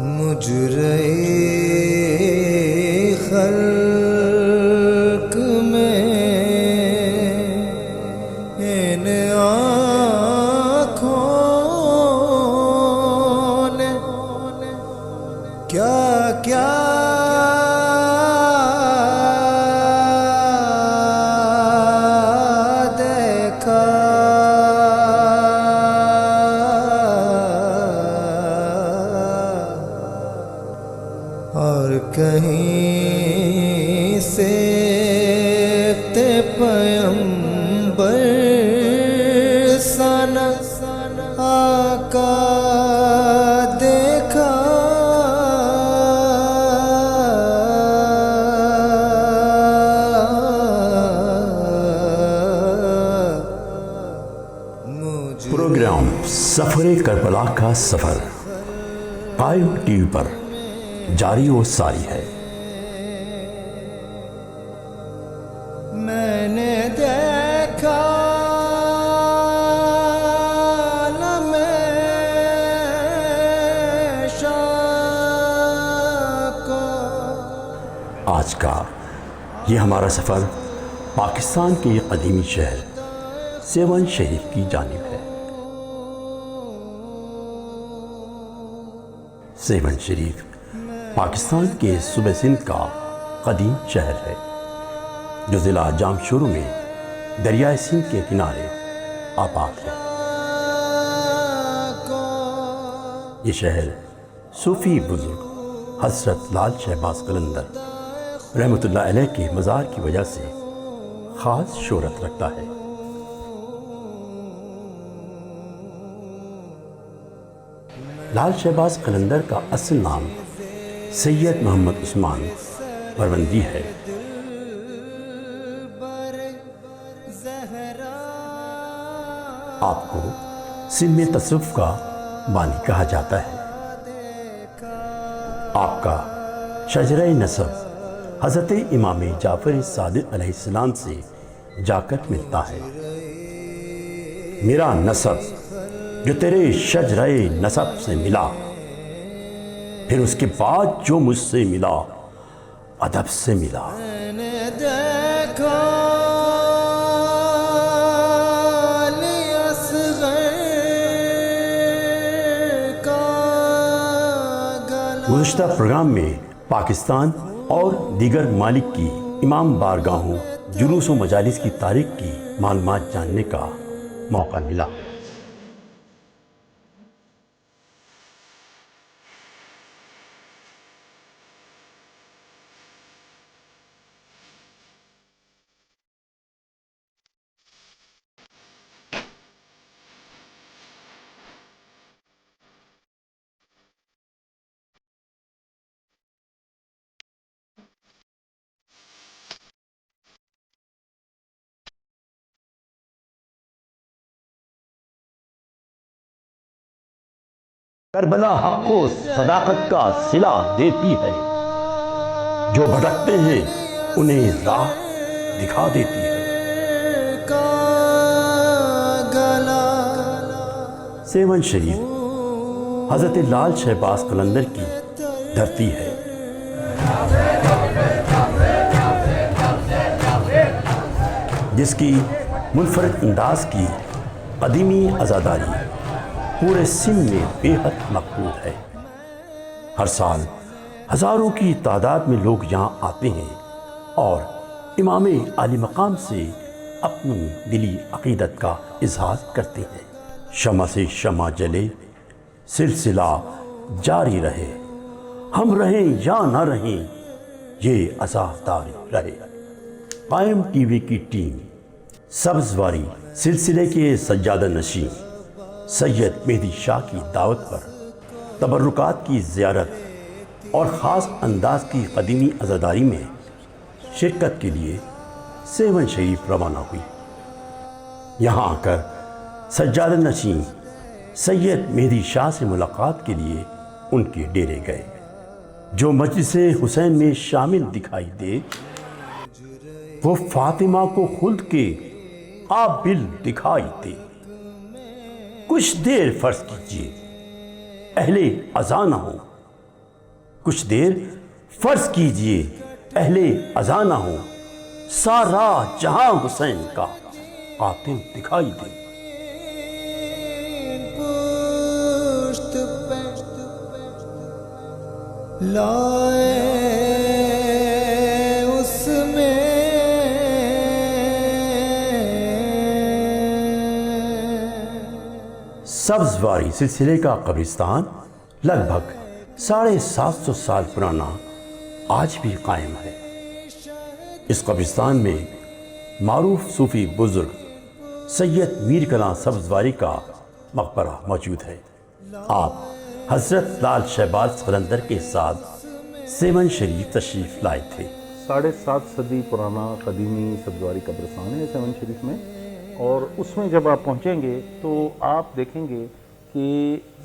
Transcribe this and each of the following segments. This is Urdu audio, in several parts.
مجرے خلق میں ان آنکھوں نے کیا کیا دیکھا، اور کہیں سے پیغمبر سنا آقا دیکھا، پروگرام سفر کربلا کا سفر قائم ٹی وی پر جاری و ساری ہے۔ میں نے دیکھا آج کا یہ ہمارا سفر پاکستان کے یہ قدیمی شہر سیون شریف کی جانب ہے۔ سیون شریف پاکستان کے صوبہ سندھ کا قدیم شہر ہے جو ضلع جامشورو میں دریائے سندھ کے کنارے آباد ہے۔ یہ شہر صوفی بزرگ حضرت لال شہباز قلندر رحمۃ اللہ علیہ کے مزار کی وجہ سے خاص شہرت رکھتا ہے۔ لال شہباز قلندر کا اصل نام سید محمد عثمان پروندی ہے۔ آپ کو سندھ میں تصوف کا بانی کہا جاتا ہے۔ آپ کا شجرہ نسب حضرت امام جعفر صادق علیہ السلام سے جا کر ملتا ہے۔ میرا نسب جو تیرے شجرہ نسب سے ملا، پھر اس کے بعد جو مجھ سے ملا ادب سے ملا۔ میں نے دیکھا گزشتہ پروگرام میں پاکستان اور دیگر ممالک کی امام بارگاہوں، جلوس و مجالس کی تاریخ کی معلومات جاننے کا موقع ملا۔ کربلا حق کو صداقت کا صلہ دیتی ہے، جو بھٹکتے ہیں انہیں راہ دکھا دیتی ہے۔ سیون شریف حضرت لال شہباز قلندر کی دھرتی ہے۔ جس کی منفرد انداز کی قدیمی عزاداری پورے سندھ میں بے حد مقبول ہے۔ ہر سال ہزاروں کی تعداد میں لوگ یہاں آتے ہیں اور امام عالی مقام سے اپنی دلی عقیدت کا اظہار کرتے ہیں۔ شمع سے شمع جلے، سلسلہ جاری رہے، ہم رہیں یا نہ رہیں یہ عزاداری رہے۔ قائم ٹی وی کی ٹیم سبزواری سلسلے کے سجادہ نشین سید مہدی شاہ کی دعوت پر تبرکات کی زیارت اور خاص انداز کی قدیمی عزاداری میں شرکت کے لیے سیون شریف روانہ ہوئی۔ یہاں آ کر سجادہ نشین سید مہدی شاہ سے ملاقات کے لیے ان کے ڈیرے گئے، جو مجلس حسین میں شامل دکھائی دے وہ فاطمہ کو خلد کے قابل دکھائی دے۔ کچھ دیر فرض کیجیے اہل اذان ہوں کچھ دیر فرض کیجئے اہل ازاں نہ ہو، سارا جہاں حسین کا قاتل دکھائی دے۔ پشت پہ لائے اس میں سبزواری سلسلے کا قبرستان لگ بھگ 750 سال پرانا آج بھی قائم ہے۔ اس قبرستان میں معروف صوفی بزرگ سید میر کلاں سبزواری کا مقبرہ موجود ہے۔ آپ حضرت لال شہباز قلندر کے ساتھ سیون شریف تشریف لائے تھے۔ 7.5 صدی پرانا قدیمی سبزواری قبرستان ہے سیون شریف میں، اور اس میں جب آپ پہنچیں گے تو آپ دیکھیں گے کہ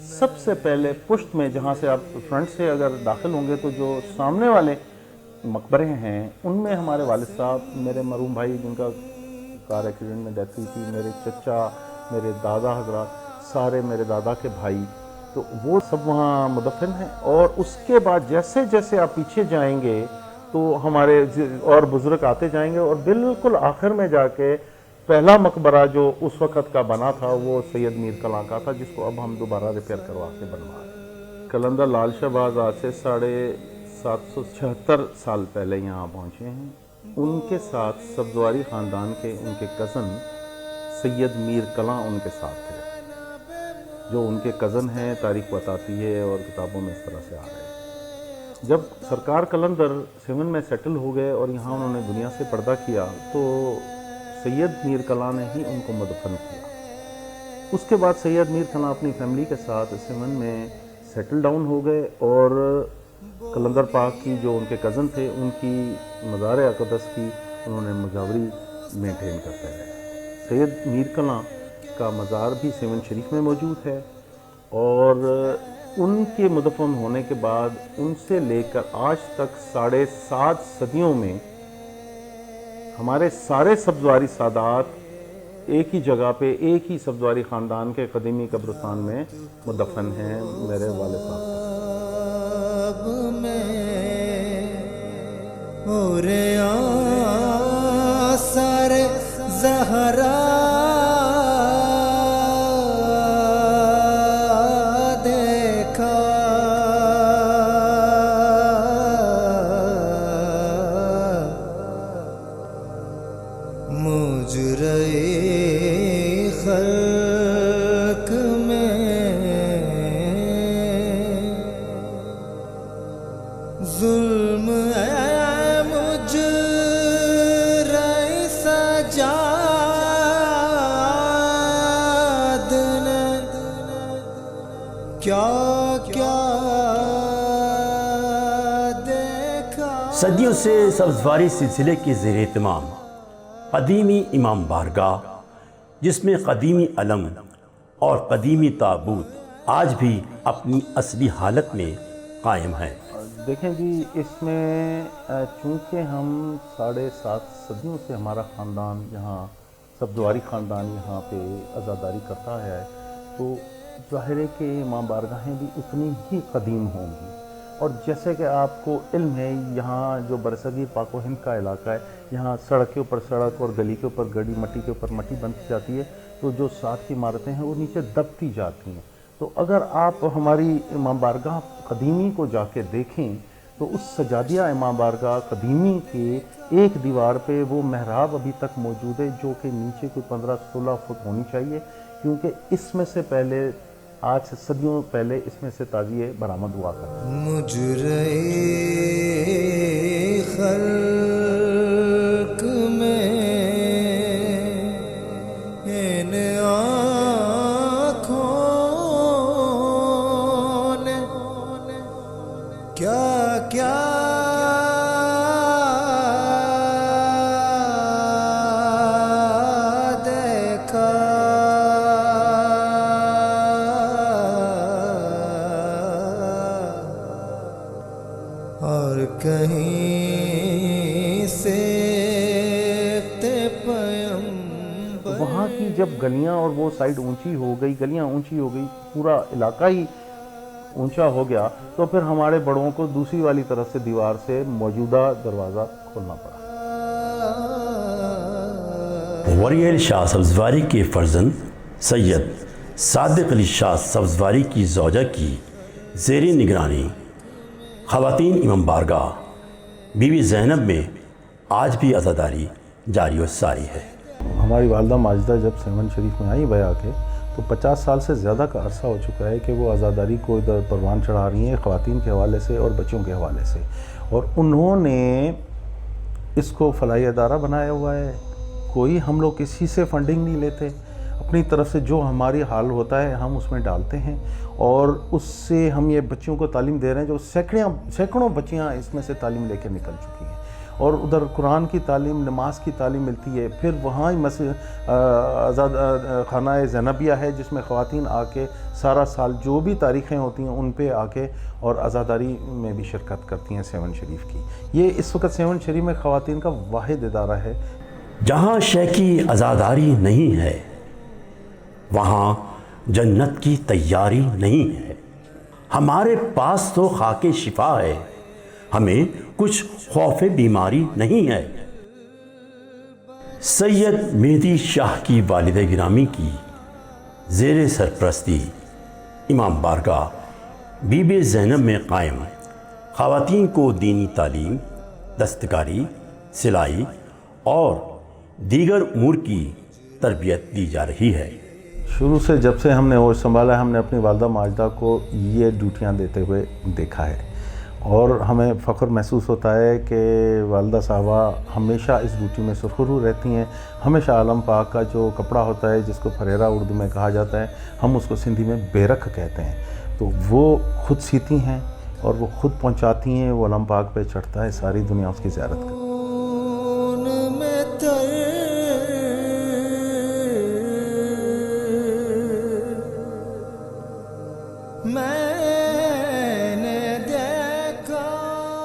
سب سے پہلے پشت میں، جہاں سے آپ فرنٹ سے اگر داخل ہوں گے تو جو سامنے والے مقبرے ہیں ان میں ہمارے والد صاحب، میرے مرحوم بھائی جن کا کار ایکسیڈنٹ میں ڈیتھ ہوئی تھی، میرے چچا، میرے دادا حضرات، سارے میرے دادا کے بھائی، تو وہ سب وہاں مدفن ہیں۔ اور اس کے بعد جیسے جیسے آپ پیچھے جائیں گے تو ہمارے اور بزرگ آتے جائیں گے، اور بالکل آخر میں جا کے پہلا مقبرہ جو اس وقت کا بنا تھا وہ سید میر کلاں کا تھا، جس کو اب ہم دوبارہ ریپیئر کروا کے بنوا رہے ہیں۔ قلندر لال شہباز آج سے 776 سال پہلے یہاں پہنچے ہیں۔ ان کے ساتھ سبزواری خاندان کے ان کے کزن سید میر کلاں ان کے ساتھ تھے، جو ان کے کزن ہیں، تاریخ بتاتی ہے اور کتابوں میں اس طرح سے آ رہے ہیں۔ جب سرکار قلندر سیون میں سیٹل ہو گئے اور یہاں انہوں نے دنیا سے پردہ کیا تو سید میر کلاں نے ہی ان کو مدفن کیا۔ اس کے بعد سید میر کلاں اپنی فیملی کے ساتھ سیون میں سیٹل ڈاؤن ہو گئے، اور قلندر پاک کی جو ان کے کزن تھے ان کی مزار اقدس کی انہوں نے مجاوری مینٹین کرتے رہے۔ سید میر کلاں کا مزار بھی سیون شریف میں موجود ہے، اور ان کے مدفن ہونے کے بعد ان سے لے کر آج تک 7.5 صدیوں میں ہمارے سارے سبزواری سادات ایک ہی جگہ پہ، ایک ہی سبزواری خاندان کے قدیمی قبرستان میں مدفن ہیں۔ میرے والد صاحب اور آثار زہرا دیکھا، مجرے خلق میں ظلم ہے، مجرے سجاد نے کیا کیا دیکھا۔ صدیوں سے سبزواری سلسلے کے زیر اہتمام قدیمی امام بارگاہ، جس میں قدیمی علم اور قدیمی تابوت آج بھی اپنی اصلی حالت میں قائم ہے۔ دیکھیں جی، اس میں چونکہ ہم 7.5 صدیوں سے ہمارا خاندان یہاں سبزواری خاندان یہاں پہ عزاداری کرتا ہے، تو ظاہر ہے کہ امام بارگاہیں بھی اتنی ہی قدیم ہوں گی۔ اور جیسے کہ آپ کو علم ہے، یہاں جو برصغیر پاک و ہند کا علاقہ ہے، یہاں سڑک کے اوپر سڑک اور گلی کے اوپر گلی، مٹی کے اوپر مٹی بنتی جاتی ہے، تو جو ساتھ کی عمارتیں ہیں وہ نیچے دبتی جاتی ہیں۔ تو اگر آپ ہماری امام بارگاہ قدیمی کو جا کے دیکھیں تو اس سجادیہ امام بارگاہ قدیمی کے ایک دیوار پہ وہ محراب ابھی تک موجود ہے، جو کہ نیچے کوئی 15-16 فٹ ہونی چاہیے، کیونکہ اس میں سے پہلے، آج سے صدیوں پہلے اس میں سے تازیے برآمد ہوا کرتے ہیں۔ مجرے خلق میں ان آنکھوں نے کیا کیا دیکھا، اور کہیں سے وہاں کی جب گلیاں اور وہ سائڈ اونچی ہو گئی، گلیاں اونچی ہو گئی، پورا علاقہ ہی اونچا ہو گیا تو پھر ہمارے بڑوں کو دوسری والی طرف سے دیوار سے موجودہ دروازہ کھولنا پڑا۔ ولی علی شاہ سبزواری کے فرزند سید صادق علی شاہ سبزواری کی زوجہ کی زیر نگرانی خواتین امام بارگاہ بی بی زینب میں آج بھی عزاداری جاری و ساری ہے۔ ہماری والدہ ماجدہ جب سیون شریف میں آئی بیا کے تو 50 سال سے زیادہ کا عرصہ ہو چکا ہے کہ وہ عزاداری کو ادھر پروان چڑھا رہی ہیں خواتین کے حوالے سے اور بچوں کے حوالے سے، اور انہوں نے اس کو فلاحی ادارہ بنایا ہوا ہے۔ کوئی ہم لوگ کسی سے فنڈنگ نہیں لیتے، اپنی طرف سے جو ہماری حال ہوتا ہے ہم اس میں ڈالتے ہیں، اور اس سے ہم یہ بچوں کو تعلیم دے رہے ہیں جو سینکڑوں بچیاں اس میں سے تعلیم لے کے نکل چکی ہیں، اور ادھر قرآن کی تعلیم، نماز کی تعلیم ملتی ہے۔ پھر وہاں خانہ زینبیہ ہے جس میں خواتین آ کے سارا سال جو بھی تاریخیں ہوتی ہیں ان پہ آ کے اور عزاداری میں بھی شرکت کرتی ہیں سیون شریف کی۔ یہ اس وقت سیون شریف میں خواتین کا واحد ادارہ ہے۔ جہاں شے کی عزاداری نہیں ہے وہاں جنت کی تیاری نہیں ہے۔ ہمارے پاس تو خاک شفا ہے، ہمیں کچھ خوف بیماری نہیں ہے۔ سید مہدی شاہ کی والد گرامی کی زیر سرپرستی امام بارگاہ بی بی زینب میں قائم خواتین کو دینی تعلیم، دستکاری، سلائی اور دیگر امور کی تربیت دی جا رہی ہے۔ شروع سے جب سے ہم نے ہوش سنبھالا ہم نے اپنی والدہ ماجدہ کو یہ ڈیوٹیاں دیتے ہوئے دیکھا ہے، اور ہمیں فخر محسوس ہوتا ہے کہ والدہ صاحبہ ہمیشہ اس ڈیوٹی میں سرخرو رہتی ہیں۔ ہمیشہ عالم پاک کا جو کپڑا ہوتا ہے جس کو پھریرا اردو میں کہا جاتا ہے، ہم اس کو سندھی میں بیرک کہتے ہیں، تو وہ خود سیتی ہیں اور وہ خود پہنچاتی ہیں، وہ عالم پاک پہ چڑھتا ہے، ساری دنیا اس کی زیارت کرتی ہے۔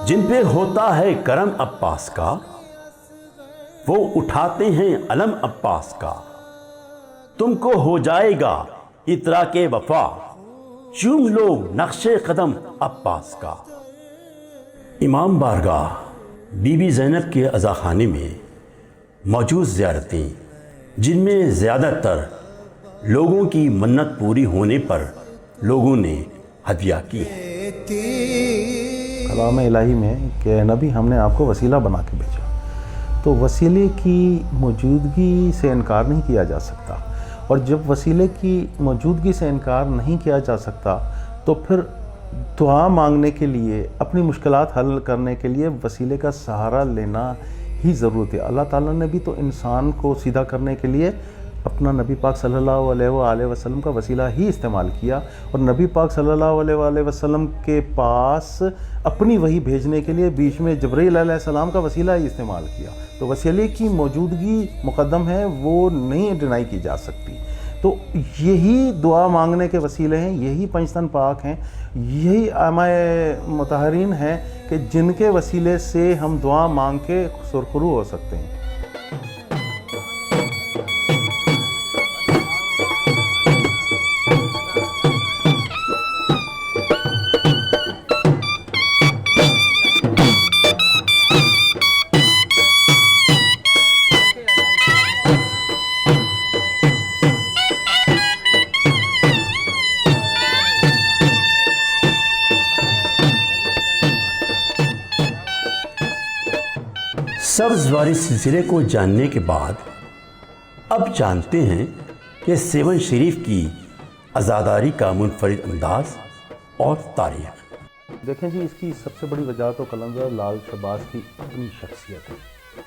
جن پہ ہوتا ہے کرم عباس کا وہ اٹھاتے ہیں علم عباس کا، تم کو ہو جائے گا اطرا کے وفا، چوم لو نقش قدم عباس کا۔ امام بارگاہ بی بی زینب کے عزاخانے میں موجود زیارتیں جن میں زیادہ تر لوگوں کی منت پوری ہونے پر لوگوں نے ہدیہ کی ہے۔ کلام الہی میں کہ نبی ہم نے آپ کو وسیلہ بنا کے بھیجا، تو وسیلے کی موجودگی سے انکار نہیں کیا جا سکتا، اور جب وسیلے کی موجودگی سے انکار نہیں کیا جا سکتا تو پھر دعا مانگنے کے لیے، اپنی مشکلات حل کرنے کے لیے وسیلے کا سہارا لینا ہی ضرورت ہے۔ اللہ تعالیٰ نے بھی تو انسان کو سیدھا کرنے کے لیے اپنا نبی پاک صلی اللہ علیہ وآلہ وسلم کا وسیلہ ہی استعمال کیا، اور نبی پاک صلی اللہ علیہ وآلہ وسلم کے پاس اپنی وحی بھیجنے کے لیے بیچ میں جبرائیل علیہ السلام کا وسیلہ ہی استعمال کیا، تو وسیلے کی موجودگی مقدم ہے، وہ نہیں ڈینائی کی جا سکتی۔ تو یہی دعا مانگنے کے وسیلے ہیں، یہی پنجتن پاک ہیں، یہی ائمہ مطہرین ہیں کہ جن کے وسیلے سے ہم دعا مانگ کے سرخرو ہو سکتے ہیں۔ سبزواری سلسلے کو جاننے کے بعد اب جانتے ہیں کہ سیون شریف کی عزاداری کا منفرد انداز اور تاریخ۔ دیکھیں جی، اس کی سب سے بڑی وجہ تو قلندر لال شہباز کی اپنی شخصیت ہے،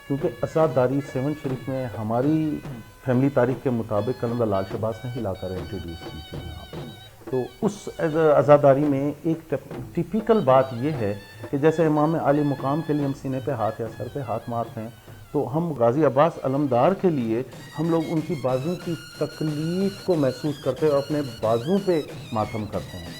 کیونکہ عزاداری سیون شریف میں ہماری فیملی تاریخ کے مطابق قلندر لال شہباز نے ہی لا کر انٹروڈیوس کی تھی یہاں پہ۔ تو اس عزاداری میں ایک ٹیپیکل بات یہ ہے کہ جیسے امام عالی مقام کے لیے ہم سینے پہ ہاتھ یا سر پہ ہاتھ مارتے ہیں، تو ہم غازی عباس علمدار کے لیے ہم لوگ ان کی بازو کی تکلیف کو محسوس کرتے اور اپنے بازو پہ ماتم کرتے ہیں۔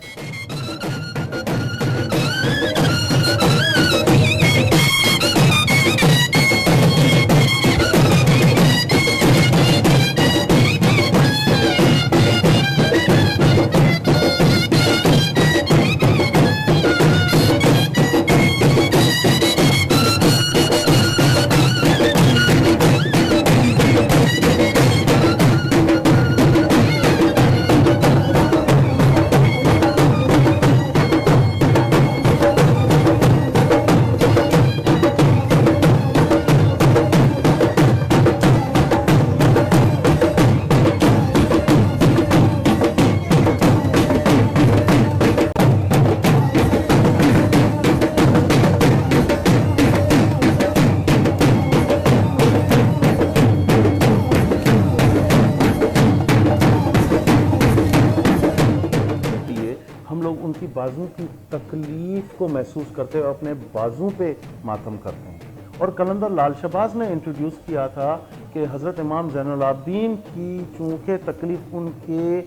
بازو کی تکلیف کو محسوس کرتے ہیں اور اپنے بازو پہ ماتم کرتے ہیں. اور قلندر لال شہباز نے انٹروڈیوس کیا تھا کہ حضرت امام زین العابدین کی چونکہ تکلیف ان کے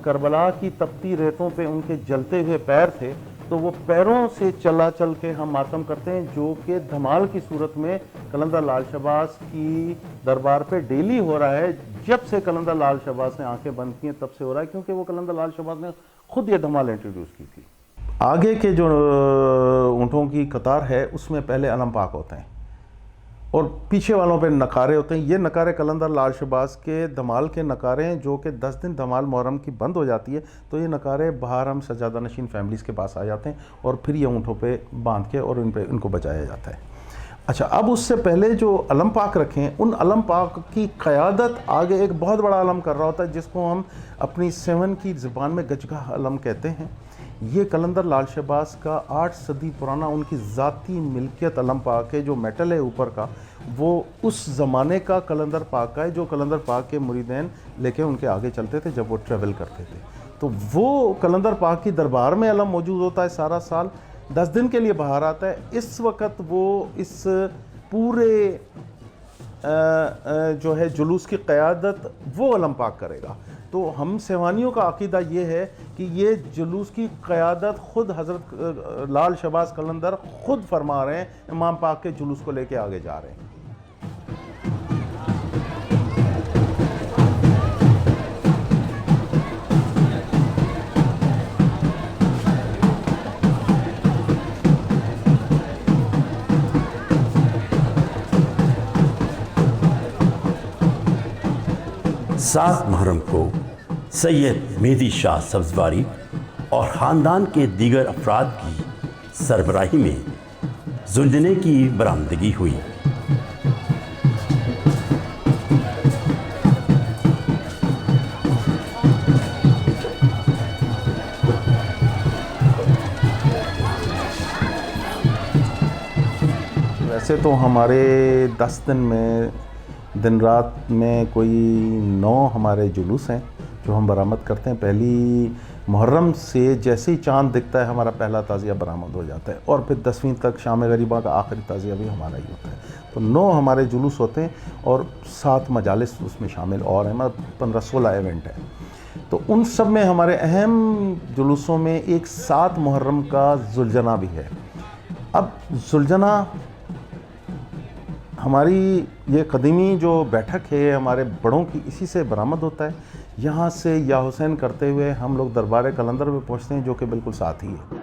کربلا کی تپتی ریتوں پہ ان کے جلتے ہوئے پیر تھے تو وہ پیروں سے چل کے ہم ماتم کرتے ہیں, جو کہ دھمال کی صورت میں قلندر لال شہباز کی دربار پہ ڈیلی ہو رہا ہے. جب سے قلندر لال شہباز نے آنکھیں بند کی ہیں تب سے ہو رہا ہے, کیونکہ وہ قلندر لال شہباز نے خود یہ دھمال انٹروڈیوس کی تھی. آگے کے جو اونٹوں کی قطار ہے اس میں پہلے علم پاک ہوتے ہیں اور پیچھے والوں پہ نقارے ہوتے ہیں. یہ نقارے قلندر لال شہباز کے دھمال کے نقارے ہیں, جو کہ 10 دن دھمال محرم کی بند ہو جاتی ہے تو یہ نقارے باہر ہم سجادہ نشین فیملیز کے پاس آ جاتے ہیں اور پھر یہ اونٹوں پہ باندھ کے اور ان کو بچایا جاتا ہے. اچھا, اب اس سے پہلے جو علم پاک رکھیں ان علم پاک کی قیادت آگے ایک بہت بڑا علم کر رہا ہوتا ہے جس کو ہم اپنی 7 کی زبان میں گجگاہ علم کہتے ہیں. یہ قلندر لال شہباز کا 8 صدی پرانا ان کی ذاتی ملکیت علم پاک ہے. جو میٹل ہے اوپر کا وہ اس زمانے کا قلندر پاک کا ہے جو قلندر پاک کے مریدین لے کے ان کے آگے چلتے تھے جب وہ ٹریول کرتے تھے. تو وہ قلندر پاک کی دربار میں علم موجود ہوتا ہے سارا سال, 10 دن کے لیے باہر آتا ہے. اس وقت وہ اس پورے جو ہے جلوس کی قیادت وہ علم پاک کرے گا. تو ہم سیوانیوں کا عقیدہ یہ ہے کہ یہ جلوس کی قیادت خود حضرت لال شہباز قلندر خود فرما رہے ہیں, امام پاک کے جلوس کو لے کے آگے جا رہے ہیں. سات محرم کو سید مہدی شاہ سبزواری اور خاندان کے دیگر افراد کی سربراہی میں زلجنے کی برآمدگی ہوئی. ویسے تو ہمارے 10 دن میں دن رات میں کوئی 9 ہمارے جلوس ہیں جو ہم برآمد کرتے ہیں. پہلی محرم سے جیسے ہی چاند دکھتا ہے ہمارا پہلا تعزیہ برآمد ہو جاتا ہے اور پھر 10ویں تک شام غریبہ کا آخری تعزیہ بھی ہمارا ہی ہوتا ہے. تو 9 ہمارے جلوس ہوتے ہیں اور 7 مجالس اس میں شامل اور ہیں, مطلب 15-16 ایونٹ ہیں. تو ان سب میں ہمارے اہم جلوسوں میں ایک 7 محرم کا زلجنہ بھی ہے. اب زلجنہ ہماری یہ قدیمی جو بیٹھک ہے ہمارے بڑوں کی, اسی سے برآمد ہوتا ہے. یہاں سے یا حسین کرتے ہوئے ہم لوگ دربار قلندر میں پہنچتے ہیں جو کہ بالکل ساتھ ہی ہے.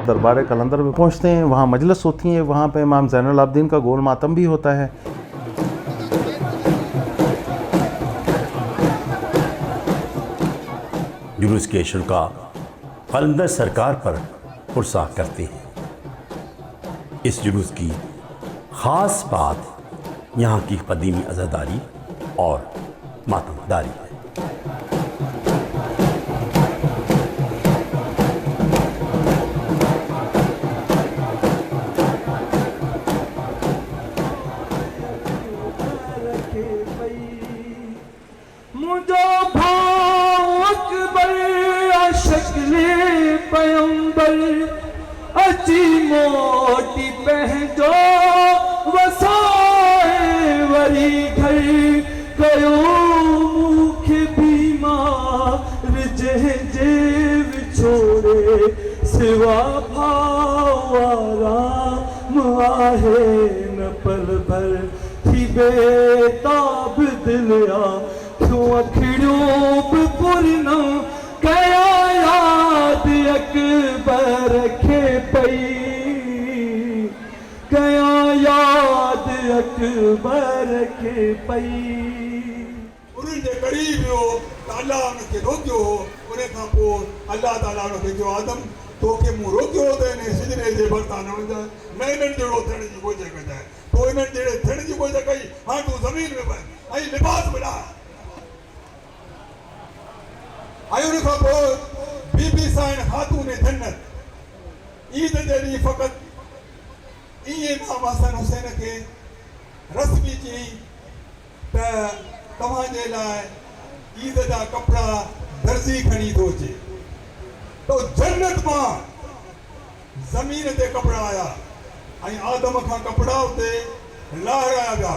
دربار قلندر میں پہنچتے ہیں, وہاں مجلس ہوتی ہیں, وہاں پہ امام زین العابدین کا گول ماتم بھی ہوتا ہے. جلوس کے شرکا قلندر سرکار پر پرسہ کرتے ہیں. اس جلوس کی خاص بات یہاں کی قدیمی عزاداری اور ماتم داری ہے. مجھو بھاؤ اکبر شکل پیمبر اچی موٹی پہنجو وسائے وری گھر کیو مکھ بیمار جہ جیو چھوڑے سوا بھاؤ آرام آہے نہ پل بھر تھی بے تاب دلیا کیوں اکھڑیوں پرنا کیا یاد اکبر کے پئی کیا یاد اکبر کے پئی انہیں جے قریب ہو تو اللہ ان کے روکیو ہو انہیں کھا پو اللہ تعالیٰ ان کے جو آدم تو کے منہ روکیو ہوتے ہیں سجنے جے برتا نہ وجہ میں انہیں جڑو تھڑ جی کوئی جگہ جائے تو انہیں جڑے تھڑ جی کوئی جگہ ہاں تو زمین میں بھائی آئی لباس بنا آئی انہیں کھا پو بی بی سائن خاتون جنت عید جڑی فقط یہ نام حسن حسین کے رسمی چی تمہاں جے لائے عید جا کپڑا درزی کھنی تو چے تو جنت ماں زمین تے کپڑا آیا آئی آدم کھا کپڑا ہوتے لہرایا گیا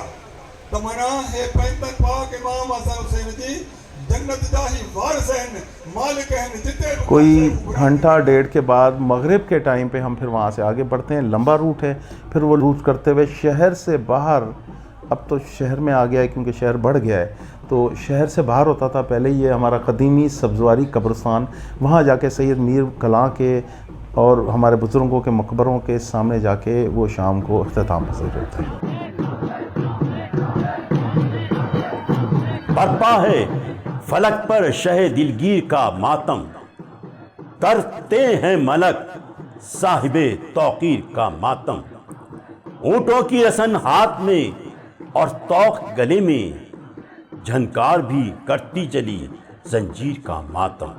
تو منا ہے پینتن پاک امام حسن حسین جی جنت جا ہی وارث ہیں مالک ہیں جتے کوئی گھنٹہ ڈیڑھ کے بعد مغرب کے ٹائم پہ ہم پھر وہاں سے آگے بڑھتے ہیں. لمبا روٹ ہے. پھر وہ روٹ کرتے ہوئے شہر سے باہر، اب تو شہر میں آ گیا ہے کیونکہ شہر بڑھ گیا ہے، تو شہر سے باہر ہوتا تھا پہلے یہ ہمارا قدیمی سبزواری قبرستان. وہاں جا کے سید میر کلاں کے اور ہمارے بزرگوں کے مقبروں کے سامنے جا کے وہ شام کو اختتام پذیر ہوتا ہے. برپا ہے فلک پر شہ دلگیر کا ماتم، کرتے ہیں ملک صاحب توقیر کا ماتم. اونٹوں کی رسن ہاتھ میں اور توق گلے میں، جھنکار بھی کرتی چلی زنجیر کا ماتم.